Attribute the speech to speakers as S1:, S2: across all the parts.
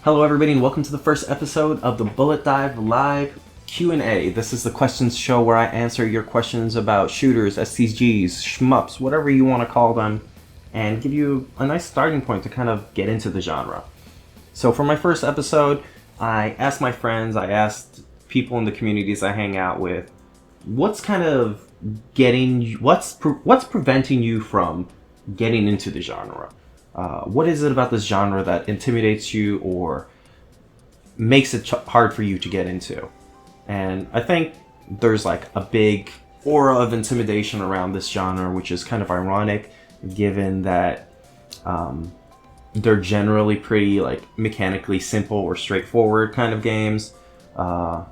S1: Hello everybody and welcome to the first episode of the Bullet Dive Live Q&A. This is the questions show where I answer your questions about shooters, SCGs, SHMUPS, whatever you want to call them, and give you a nice starting point to kind of get into the genre. So for my first episode, I asked my friends, I asked people in the communities I hang out with, what's preventing you from getting into the genre? What is it about this genre that intimidates you or makes it hard for you to get into? And I think there's like a big aura of intimidation around this genre, which is kind of ironic given that they're generally pretty like mechanically simple or straightforward kind of games. But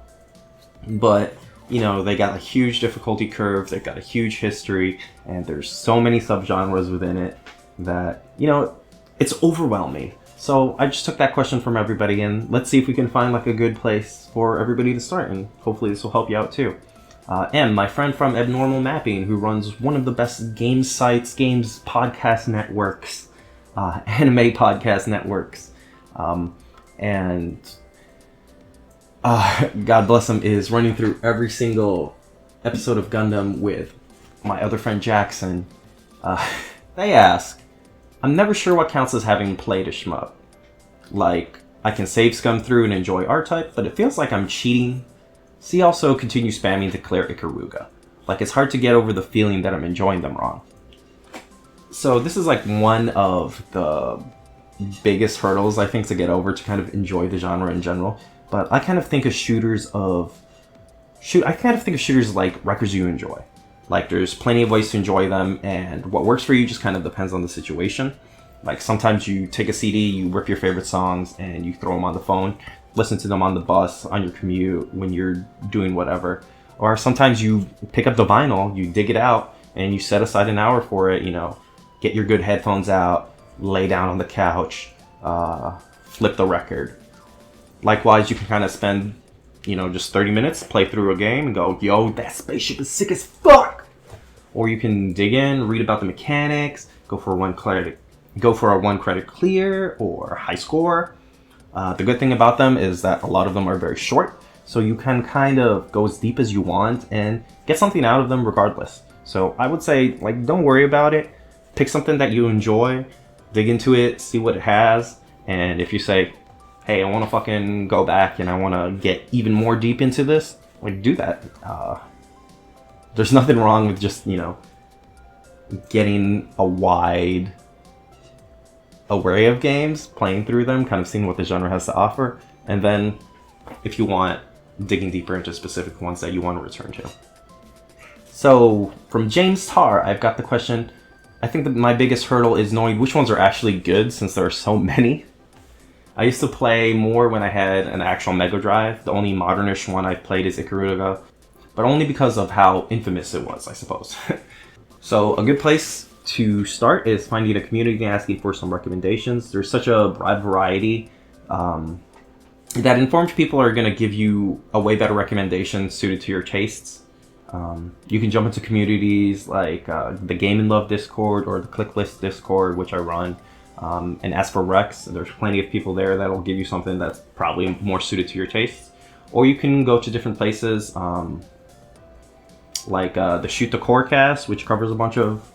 S1: you know, they got a huge difficulty curve, they've got a huge history, and there's so many subgenres within it that, you know, it's overwhelming. So I just took that question from everybody and let's see if we can find like a good place for everybody to start, and hopefully this will help you out too. M, my friend from Abnormal Mapping, who runs one of the best game sites, games podcast networks, anime podcast networks, and God bless him, is running through every single episode of Gundam with my other friend Jackson. They ask, I'm never sure what counts as having played a shmup. Like, I can save scum through and enjoy R-Type, but it feels like I'm cheating. See also continue spamming Declare Ikaruga. Like, it's hard to get over the feeling that I'm enjoying them wrong. So this is like one of the biggest hurdles I think to get over to kind of enjoy the genre in general. But I kind of think of shooters like records you enjoy. Like, there's plenty of ways to enjoy them, and what works for you just kind of depends on the situation. Like, sometimes you take a CD, you rip your favorite songs, and you throw them on the phone, listen to them on the bus, on your commute, when you're doing whatever. Or sometimes you pick up the vinyl, you dig it out, and you set aside an hour for it, you know, get your good headphones out, lay down on the couch, flip the record. Likewise, you can kind of spend, you know, just 30 minutes, play through a game, and go, yo, that spaceship is sick as fuck! Or you can dig in, read about the mechanics, go for a one credit clear or high score. The good thing about them is that a lot of them are very short, so you can kind of go as deep as you want and get something out of them regardless. So I would say, like, don't worry about it. Pick something that you enjoy, dig into it, see what it has, and if you say, hey, I want to fucking go back and I want to get even more deep into this, like, do that. There's nothing wrong with just, you know, getting a wide array of games, playing through them, kind of seeing what the genre has to offer, and then, if you want, digging deeper into specific ones that you want to return to. So, from James Tarr, I've got the question, I think that my biggest hurdle is knowing which ones are actually good, since there are so many. I used to play more when I had an actual Mega Drive. The only modernish one I've played is Ikaruga, but only because of how infamous it was, I suppose. So a good place to start is finding a community and asking for some recommendations. There's such a broad variety that informed people are going to give you a way better recommendation suited to your tastes. You can jump into communities like the Game in Love Discord or the Clicklist Discord, which I run. And as for Rex, there's plenty of people there that'll give you something that's probably more suited to your tastes. Or you can go to different places, like the Shoot the Core cast, which covers a bunch of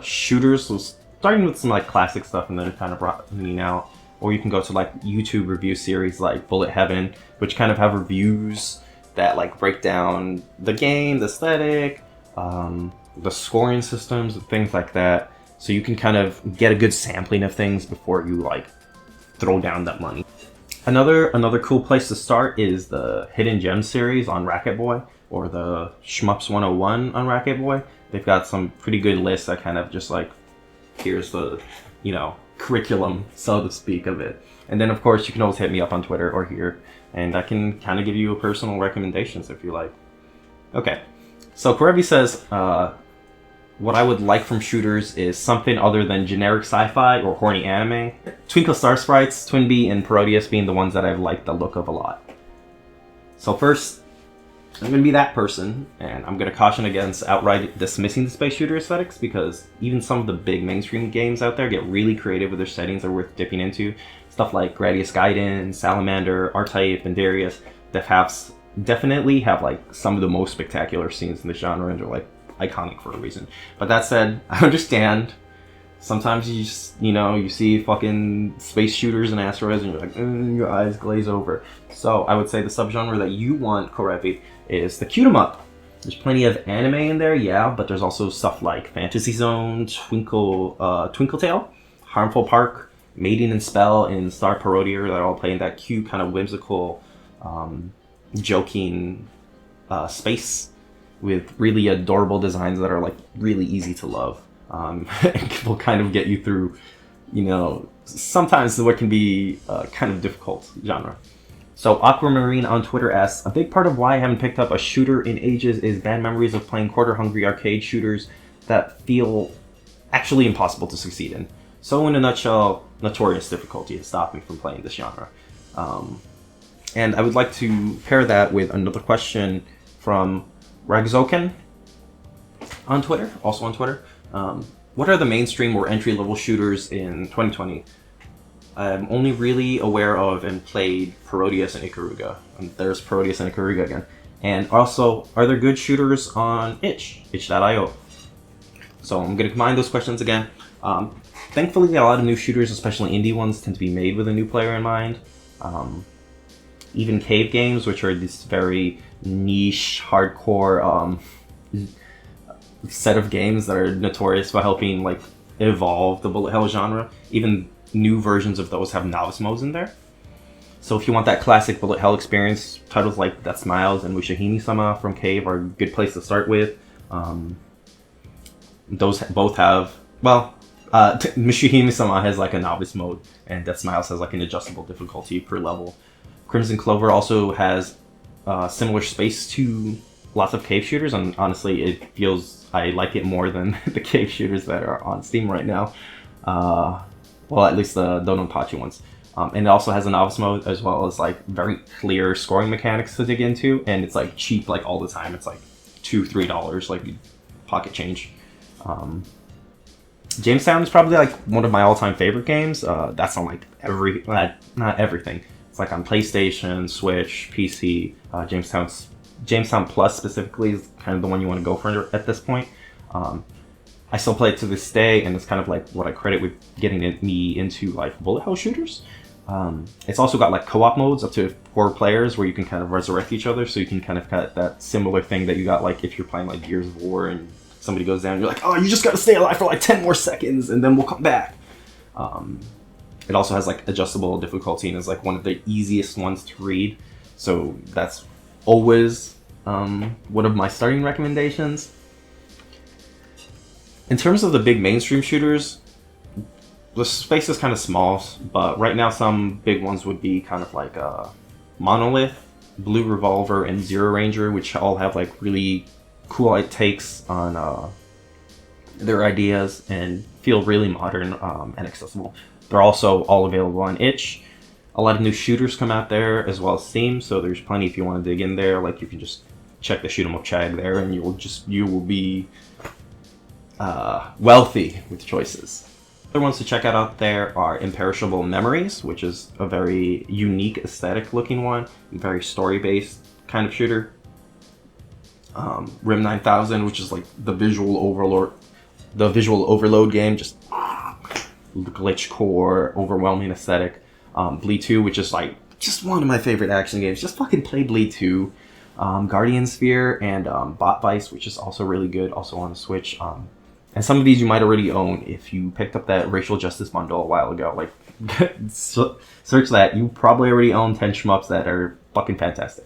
S1: shooters, so starting with some like classic stuff and then kind of broadening out. Or you can go to like YouTube review series like Bullet Heaven, which kind of have reviews that like break down the game, the aesthetic, the scoring systems, and things like that. So you can kind of get a good sampling of things before you like throw down that money. Another cool place to start is the Hidden Gems series on Racket Boy, or the SHMUPS 101 on Racket Boy. They've got some pretty good lists that kind of just like, here's the, you know, curriculum, so to speak, of it. And then of course you can always hit me up on Twitter or here, and I can kind of give you personal recommendations if you like. Okay, so Karevi says, what I would like from shooters is something other than generic sci-fi or horny anime. Twinkle Star Sprites, Twinbee, and Parodius being the ones that I've liked the look of a lot. So first, I'm going to be that person, and I'm going to caution against outright dismissing the space shooter aesthetics, because even some of the big mainstream games out there get really creative with their settings that are worth dipping into. Stuff like Gradius Gaiden, Salamander, R-Type, and Darius definitely have like some of the most spectacular scenes in the genre and are like iconic for a reason. But that said, I understand. Sometimes you just, you see fucking space shooters and asteroids and you're like, your eyes glaze over. So I would say the subgenre that you want, Korevi, is the cute 'em up. There's plenty of anime in there, yeah, but there's also stuff like Fantasy Zone, Twinkletail, Harmful Park, Mating and Spell, and Star Parodier that all play in that cute, kind of whimsical, joking space with really adorable designs that are like really easy to love. And will kind of get you through, sometimes what can be kind of difficult genre. So Aquamarine on Twitter asks, a big part of why I haven't picked up a shooter in ages is bad memories of playing quarter-hungry arcade shooters that feel actually impossible to succeed in. So in a nutshell, notorious difficulty has stopped me from playing this genre. And I would like to pair that with another question from Ragzoken on Twitter, also on Twitter. What are the mainstream or entry-level shooters in 2020? I'm only really aware of and played Parodius and Ikaruga. And there's Parodius and Ikaruga again. And also, are there good shooters on itch.io? So I'm going to combine those questions again. Thankfully, a lot of new shooters, especially indie ones, tend to be made with a new player in mind. Even cave games, which are this very niche, hardcore set of games that are notorious for helping like evolve the bullet hell genre. Even new versions of those have novice modes in there. So if you want that classic bullet hell experience, titles like Death Smiles and Mushihime-sama from Cave are a good place to start with. Those both have, Mushihime-sama has like a novice mode, and Death Smiles has like an adjustable difficulty per level. Crimson Clover also has similar space to lots of cave shooters, and honestly, I like it more than the cave shooters that are on Steam right now. Well, at least the Dononpachi ones. And it also has a novice mode, as well as like very clear scoring mechanics to dig into, and it's like cheap like all the time. It's like $2-3 like pocket change. Jamestown is probably like one of my all-time favorite games. That's on like not everything. It's like on PlayStation, Switch, PC. Jamestown Plus specifically is kind of the one you want to go for at this point. I still play it to this day, and it's kind of like what I credit with getting me into like bullet hell shooters. It's also got like co-op modes up to 4 players where you can kind of resurrect each other, so you can kind of get that similar thing that you got like if you're playing like Gears of War and somebody goes down, you're like, oh, you just got to stay alive for like 10 more seconds and then we'll come back. It also has like adjustable difficulty and is like one of the easiest ones to read, so that's always one of my starting recommendations. In terms of the big mainstream shooters, the space is kind of small, but right now some big ones would be kind of like Monolith, Blue Revolver, and Zero Ranger, which all have like really cool takes on their ideas and feel really modern and accessible. They're also all available on itch. A lot of new shooters come out there as well as Steam, so there's plenty if you want to dig in there. Like you can just check the shoot 'em up tag there, and you will be wealthy with choices. Other ones to check out there are Imperishable Memories, which is a very unique aesthetic looking one, very story based kind of shooter. Rim 9000, which is like the visual overload game, just glitch core, overwhelming aesthetic. Bleed 2, which is like just one of my favorite action games. Just fucking play Bleed 2. Guardian Sphere and Bot Vice, which is also really good, also on the Switch. And some of these you might already own if you picked up that Racial Justice bundle a while ago. Like, search that. You probably already own 10 shmups that are fucking fantastic.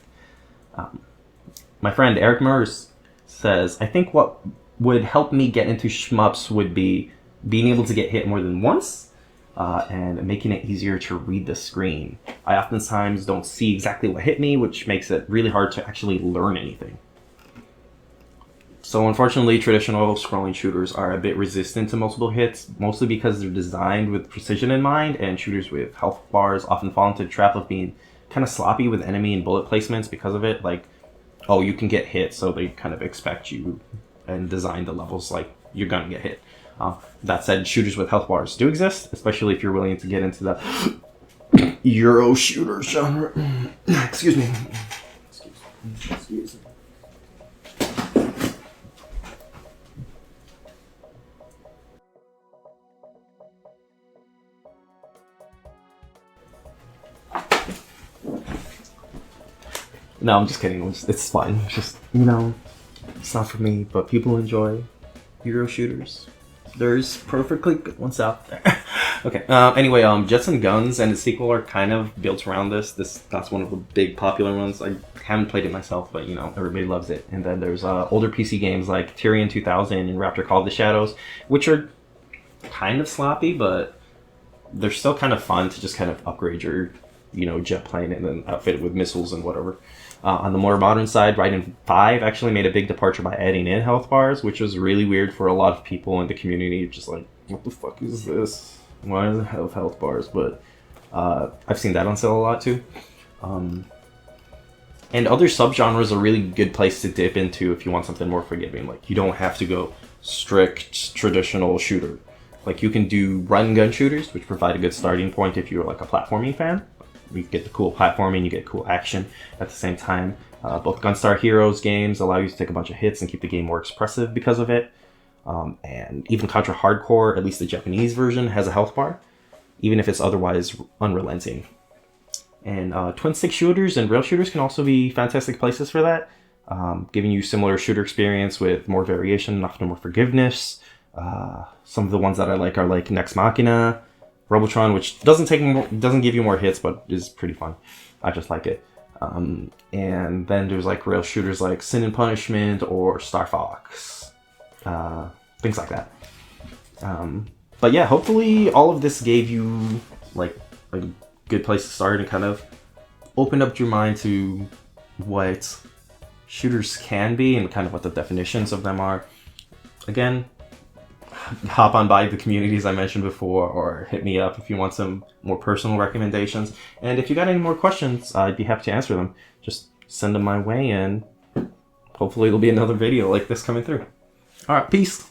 S1: My friend Eric Murs says, I think what would help me get into shmups would be being able to get hit more than once and making it easier to read the screen. I oftentimes don't see exactly what hit me, which makes it really hard to actually learn anything. So unfortunately, traditional scrolling shooters are a bit resistant to multiple hits, mostly because they're designed with precision in mind, and shooters with health bars often fall into the trap of being kind of sloppy with enemy and bullet placements because of it. Like, oh, you can get hit, so they kind of expect you and design the levels like you're gonna get hit. That said, shooters with health bars do exist, especially if you're willing to get into the Euro shooter genre. Excuse me. Excuse me. No, I'm just kidding. It's fine. It's just, it's not for me, but people enjoy Euro shooters. There's perfectly good ones out there. Okay. Anyway, Jets and Guns and the sequel are kind of built around this. That's one of the big popular ones. I haven't played it myself, but everybody loves it. And then there's older PC games like Tyrion 2000 and Raptor Call of the Shadows, which are kind of sloppy, but they're still kind of fun to just kind of upgrade your jet plane and then outfit it with missiles and whatever. On the more modern side, Raiden 5 actually made a big departure by adding in health bars, which was really weird for a lot of people in the community. Just like, what the fuck is this? Why does it have health bars? But I've seen that on sale a lot too. And other subgenres are a really good place to dip into if you want something more forgiving. Like, you don't have to go strict traditional shooter. Like, you can do run and gun shooters, which provide a good starting point if you're like a platforming fan. You get the cool platforming, you get cool action at the same time. Both Gunstar Heroes games allow you to take a bunch of hits and keep the game more expressive because of it. And even Contra Hardcore, at least the Japanese version, has a health bar, even if it's otherwise unrelenting. And twin stick shooters and rail shooters can also be fantastic places for that, giving you similar shooter experience with more variation and often more forgiveness. Some of the ones that I like are like Nex Machina, Robotron, which doesn't give you more hits, but is pretty fun. I just like it. And then there's like rail shooters like Sin and Punishment or Star Fox, things like that. But yeah, hopefully all of this gave you like a good place to start and kind of opened up your mind to what shooters can be and kind of what the definitions of them are. Again, hop on by the communities I mentioned before, or hit me up if you want some more personal recommendations. And if you got any more questions, I'd be happy to answer them. Just send them my way, and hopefully there'll be another video like this coming through. All right, peace.